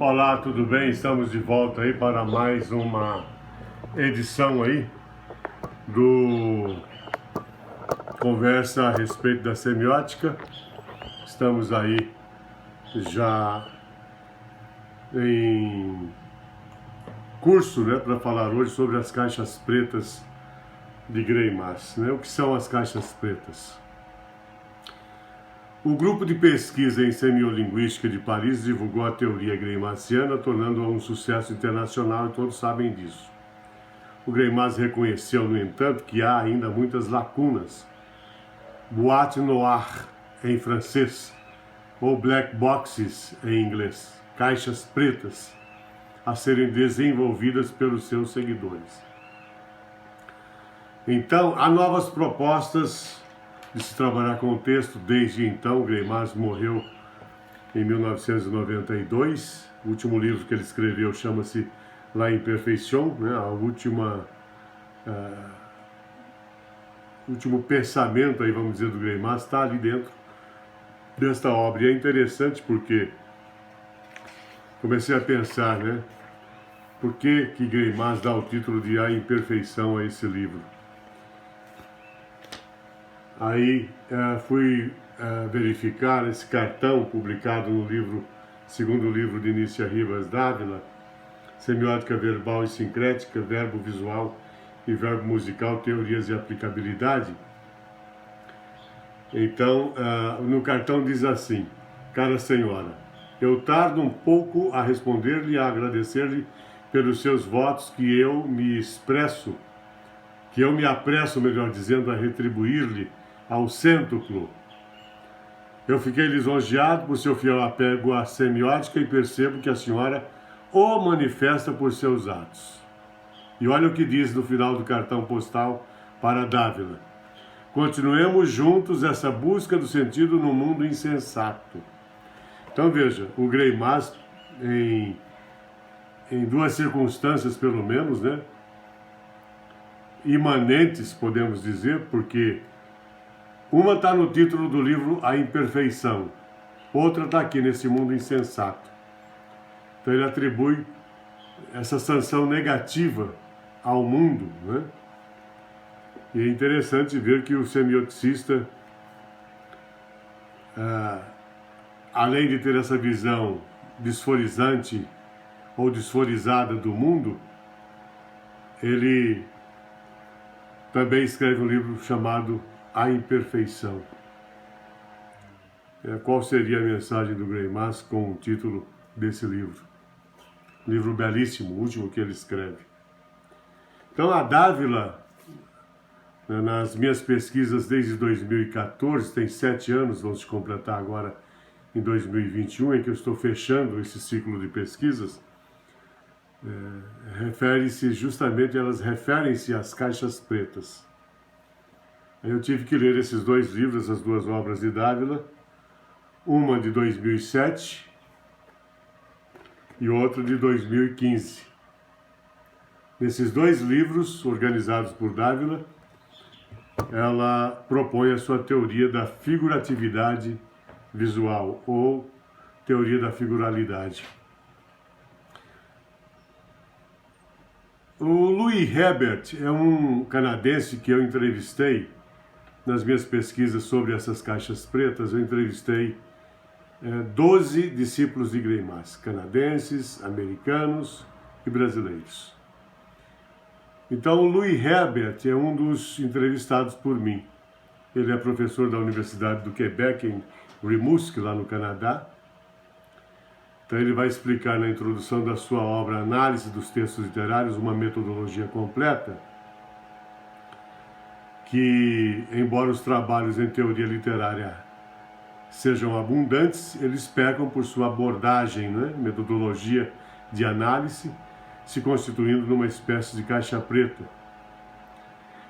Olá, tudo bem? Estamos de volta aí para mais uma edição aí do Conversa a respeito da semiótica. Estamos aí já em curso, né, para falar hoje sobre as caixas pretas de Greimas, né? O que são as caixas pretas? O grupo de pesquisa em semiolinguística de Paris divulgou a teoria greimassiana, tornando-a um sucesso internacional e todos sabem disso. O Greimas reconheceu, no entanto, que há ainda muitas lacunas. Boîte noire, em francês, ou black boxes, em inglês, caixas pretas, a serem desenvolvidas pelos seus seguidores. Então, há novas propostas de se trabalhar com o texto. Desde então, Greimas morreu em 1992. O último livro que ele escreveu chama-se La Imperfeição, né? O último pensamento, aí, vamos dizer, do Greimas está ali dentro desta obra. E é interessante porque comecei a pensar, né? Por que Greimas dá o título de A Imperfeição a esse livro? Aí fui verificar esse cartão publicado no livro, segundo livro de Nícia Rivas Dávila, Semiótica Verbal e Sincrética, Verbo Visual e Verbo Musical, Teorias e Aplicabilidade. Então, no cartão diz assim: cara senhora, eu tardo um pouco a responder-lhe e a agradecer-lhe pelos seus votos que eu me apresso, melhor dizendo, a retribuir-lhe ao cêntuplo. Eu fiquei lisonjeado por seu fiel apego à semiótica e percebo que a senhora o manifesta por seus atos. E olha o que diz no final do cartão postal para Dávila: continuemos juntos essa busca do sentido no mundo insensato. Então veja, o Greimas, em duas circunstâncias pelo menos, né, imanentes, podemos dizer, porque uma está no título do livro A Imperfeição, outra está aqui nesse mundo insensato. Então ele atribui essa sanção negativa ao mundo, né? E é interessante ver que o semioticista, além de ter essa visão disforizante ou disforizada do mundo, ele também escreve um livro chamado A Imperfeição. Qual seria a mensagem do Greimas com o título desse livro? Livro belíssimo, o último que ele escreve. Então a Dávila, nas minhas pesquisas desde 2014, tem 7 anos, vamos completar agora em 2021, em que eu estou fechando esse ciclo de pesquisas, elas referem-se às caixas pretas. Eu tive que ler esses dois livros, as duas obras de Dávila, uma de 2007 e outra de 2015. Nesses dois livros, organizados por Dávila, ela propõe a sua teoria da figuratividade visual, ou teoria da figuralidade. O Louis Herbert é um canadense que eu entrevistei nas minhas pesquisas sobre essas caixas pretas. Eu entrevistei 12 discípulos de Greimas, canadenses, americanos e brasileiros. Então, o Louis Herbert é um dos entrevistados por mim. Ele é professor da Universidade do Quebec, em Rimouski, lá no Canadá. Então, ele vai explicar na introdução da sua obra Análise dos Textos Literários, uma metodologia completa, que, embora os trabalhos em teoria literária sejam abundantes, eles pecam por sua abordagem, né? Metodologia de análise, se constituindo numa espécie de caixa preta.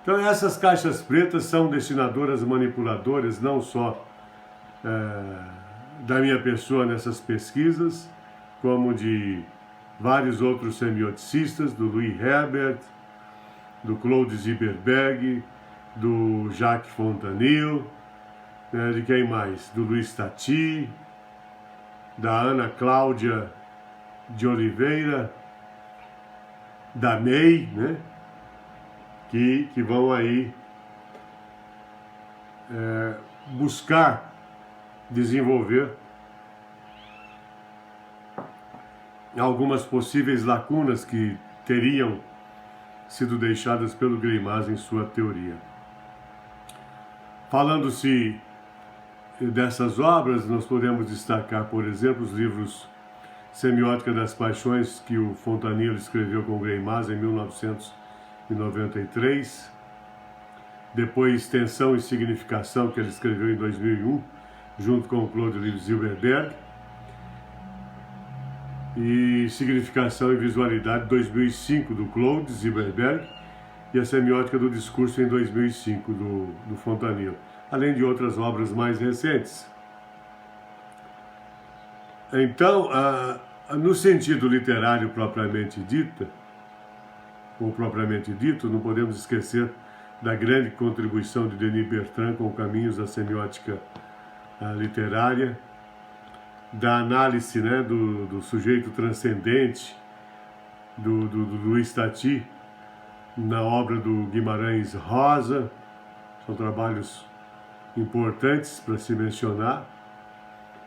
Então essas caixas pretas são destinadoras manipuladoras, não só da minha pessoa nessas pesquisas, como de vários outros semioticistas, do Louis Herbert, do Claude Zilberberg, do Jacques Fontanille, de quem mais? Do Luiz Tati, da Ana Cláudia de Oliveira, da MEI, né? Que vão aí buscar desenvolver algumas possíveis lacunas que teriam sido deixadas pelo Greimas em sua teoria. Falando-se dessas obras, nós podemos destacar, por exemplo, os livros Semiótica das Paixões, que o Fontanillo escreveu com o Greimas em 1993, depois Tensão e Significação, que ele escreveu em 2001, junto com o Claude Zilberberg, e Significação e Visualidade, 2005, do Claude Zilberberg, e a Semiótica do Discurso, em 2005, do Fontanillo, além de outras obras mais recentes. Então, no sentido literário propriamente dito, não podemos esquecer da grande contribuição de Denis Bertrand com Caminhos da Semiótica Literária, da análise, né, do sujeito transcendente do Luiz Tati na obra do Guimarães Rosa. São trabalhos importantes para se mencionar,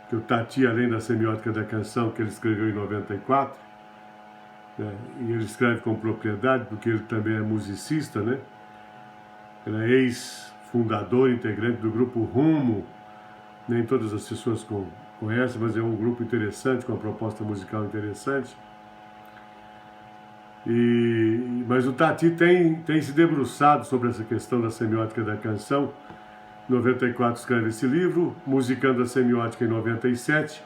que o Tati, além da Semiótica da Canção, que ele escreveu em 94, né, e ele escreve com propriedade, porque ele também é musicista, né? Ele é ex-fundador, integrante do grupo Rumo. Nem todas as pessoas conhecem, mas é um grupo interessante, com uma proposta musical interessante. Mas o Tati tem se debruçado sobre essa questão da Semiótica da Canção. Em 94 escreve esse livro, Musicando a Semiótica, em 97.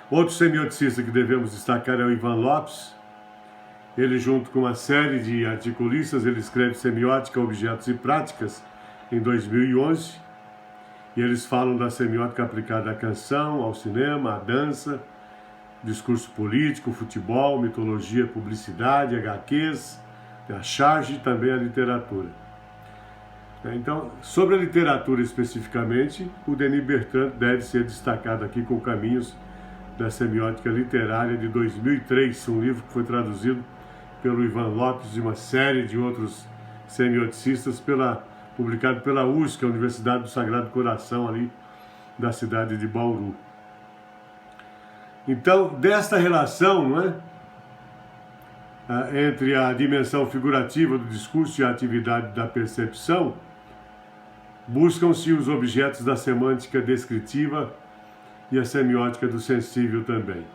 Outro semioticista que devemos destacar é o Ivan Lopes. Ele, junto com uma série de articulistas, ele escreve Semiótica, Objetos e Práticas, em 2011. E eles falam da semiótica aplicada à canção, ao cinema, à dança, discurso político, futebol, mitologia, publicidade, HQs, a charge e também a literatura. Então, sobre a literatura especificamente, o Denis Bertrand deve ser destacado aqui com Caminhos da Semiótica Literária, de 2003, um livro que foi traduzido pelo Ivan Lopes e uma série de outros semioticistas, publicado pela USC, a Universidade do Sagrado Coração, ali da cidade de Bauru. Então, desta relação, não é, entre a dimensão figurativa do discurso e a atividade da percepção, buscam-se os objetos da semântica descritiva e a semiótica do sensível também,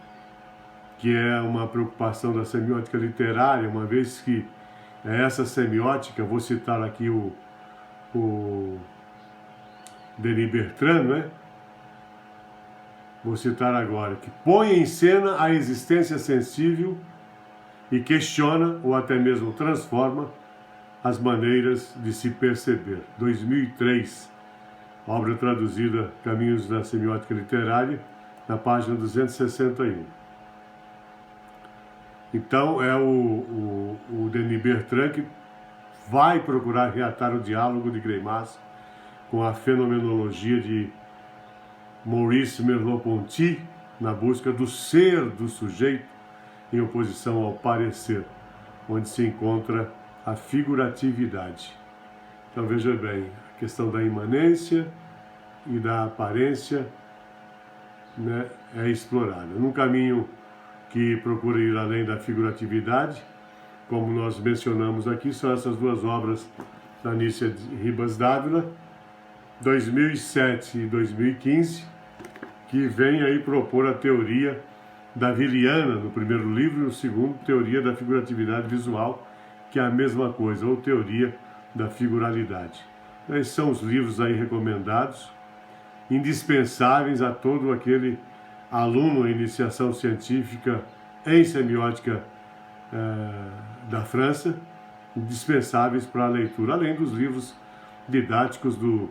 que é uma preocupação da semiótica literária, uma vez que essa semiótica, vou citar aqui o Denis Bertrand, né? Vou citar agora, que põe em cena a existência sensível e questiona ou até mesmo transforma as maneiras de se perceber. 2003, obra traduzida Caminhos da Semiótica Literária, na página 261. Então é o Denis Bertrand que vai procurar reatar o diálogo de Greimas com a fenomenologia de Maurice Merleau-Ponty, na busca do ser do sujeito em oposição ao parecer, onde se encontra a figuratividade. Então veja bem, a questão da imanência e da aparência, né, é explorada. Num caminho que procura ir além da figuratividade, como nós mencionamos aqui, são essas duas obras da Nícia Ribas Dávila, 2007 e 2015, que vem aí propor a teoria daviliana no primeiro livro, e no segundo, teoria da figuratividade visual, que é a mesma coisa, ou teoria da figuralidade. Esses são os livros aí recomendados, indispensáveis a todo aquele aluno em iniciação científica em semiótica da França, indispensáveis para a leitura, além dos livros didáticos do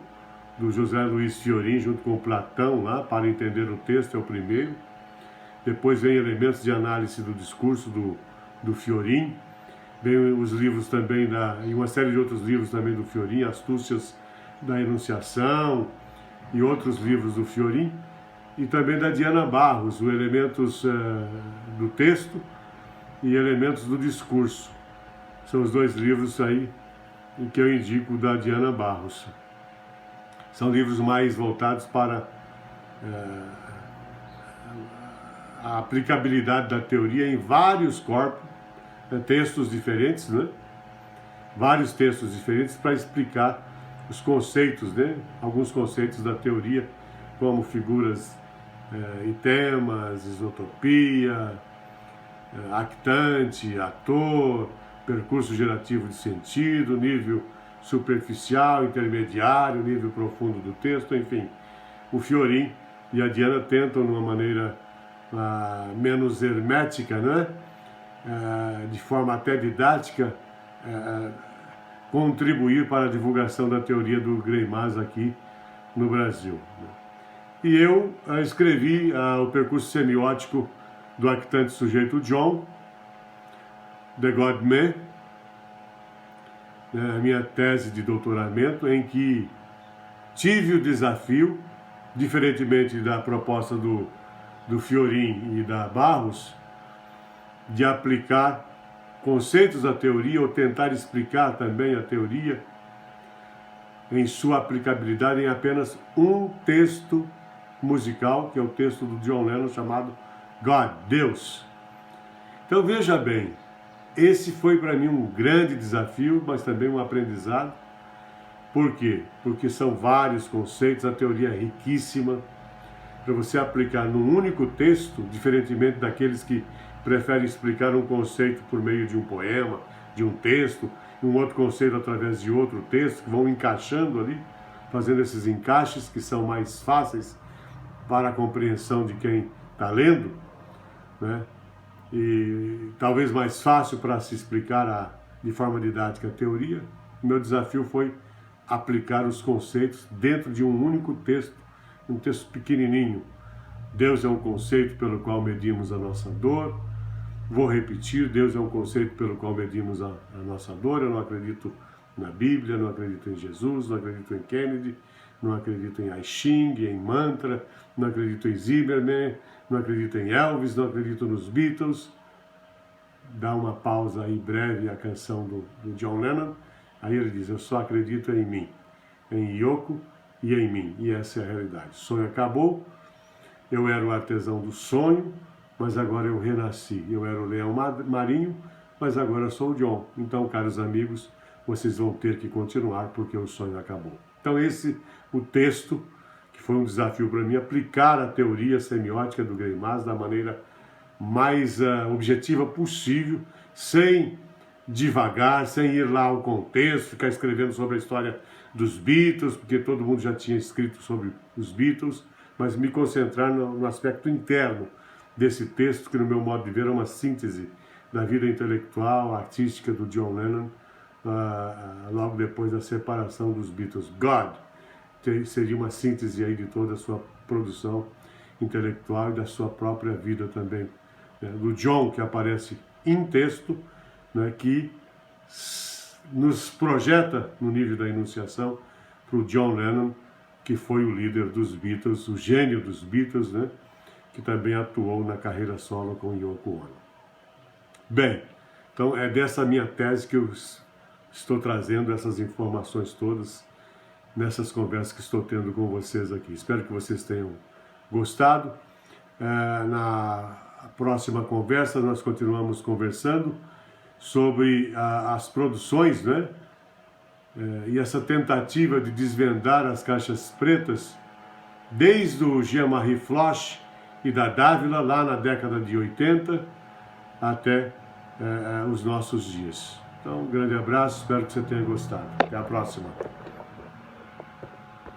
José Luiz Fiorin, junto com Platão, lá, para entender o texto, é o primeiro. Depois vem Elementos de Análise do Discurso, do Fiorin. Vem os livros também, e uma série de outros livros também do Fiorin, Astúcias da Enunciação, e outros livros do Fiorin. e também da Diana Barros, os elementos do texto e elementos do discurso. São os dois livros aí em que eu indico da Diana Barros. São livros mais voltados para a aplicabilidade da teoria em vários corpos, textos diferentes, né? Vários textos diferentes para explicar os conceitos, né? Alguns conceitos da teoria, como figuras e temas, isotopia, actante, ator, percurso gerativo de sentido, nível superficial, intermediário, nível profundo do texto, enfim. O Fiorin e a Diana tentam, de uma maneira menos hermética, né? De forma até didática, contribuir para a divulgação da teoria do Greimas aqui no Brasil. E eu escrevi o percurso semiótico do actante sujeito John, The God-Man, a minha tese de doutoramento, em que tive o desafio, diferentemente da proposta do Fiorin e da Barros, de aplicar conceitos da teoria ou tentar explicar também a teoria em sua aplicabilidade em apenas um texto musical, que é o texto do John Lennon chamado God, Deus. Então veja bem, esse foi para mim um grande desafio, mas também um aprendizado. Por quê? Porque são vários conceitos, a teoria é riquíssima, para você aplicar num único texto, diferentemente daqueles que preferem explicar um conceito por meio de um poema, de um texto, um outro conceito através de outro texto, que vão encaixando ali, fazendo esses encaixes que são mais fáceis para a compreensão de quem está lendo, né? E talvez mais fácil para se explicar de forma didática a teoria. O meu desafio foi aplicar os conceitos dentro de um único texto, um texto pequenininho. Deus é um conceito pelo qual medimos a nossa dor. Vou repetir, Deus é um conceito pelo qual medimos a nossa dor. Eu não acredito na Bíblia, não acredito em Jesus, não acredito em Kennedy, não acredito em I Ching, em mantra, não acredito em Zimmerman, não acredito em Elvis, não acredito nos Beatles. Dá uma pausa aí breve a canção do John Lennon. Aí ele diz, eu só acredito em mim, em Yoko e em mim. E essa é a realidade. O sonho acabou, eu era o artesão do sonho, mas agora eu renasci. Eu era o leão marinho, mas agora sou o John. Então, caros amigos, vocês vão ter que continuar porque o sonho acabou. Então esse, o texto, que foi um desafio para mim, aplicar a teoria semiótica do Greimas da maneira mais objetiva possível, sem divagar, sem ir lá ao contexto, ficar escrevendo sobre a história dos Beatles, porque todo mundo já tinha escrito sobre os Beatles, mas me concentrar no aspecto interno desse texto, que no meu modo de ver é uma síntese da vida intelectual, artística do John Lennon, logo depois da separação dos Beatles. God seria uma síntese aí de toda a sua produção intelectual e da sua própria vida também, né? Do John, que aparece em texto, né, que nos projeta no nível da enunciação para o John Lennon, que foi o líder dos Beatles, o gênio dos Beatles, né, que também atuou na carreira solo com Yoko Ono. Bem, então é dessa minha tese que eu estou trazendo essas informações todas nessas conversas que estou tendo com vocês aqui. Espero que vocês tenham gostado. Na próxima conversa nós continuamos conversando sobre as produções, né? E essa tentativa de desvendar as caixas pretas desde o Jean-Marie Floch e da Dávila lá na década de 80 até os nossos dias. Então, um grande abraço, espero que você tenha gostado. Até a próxima.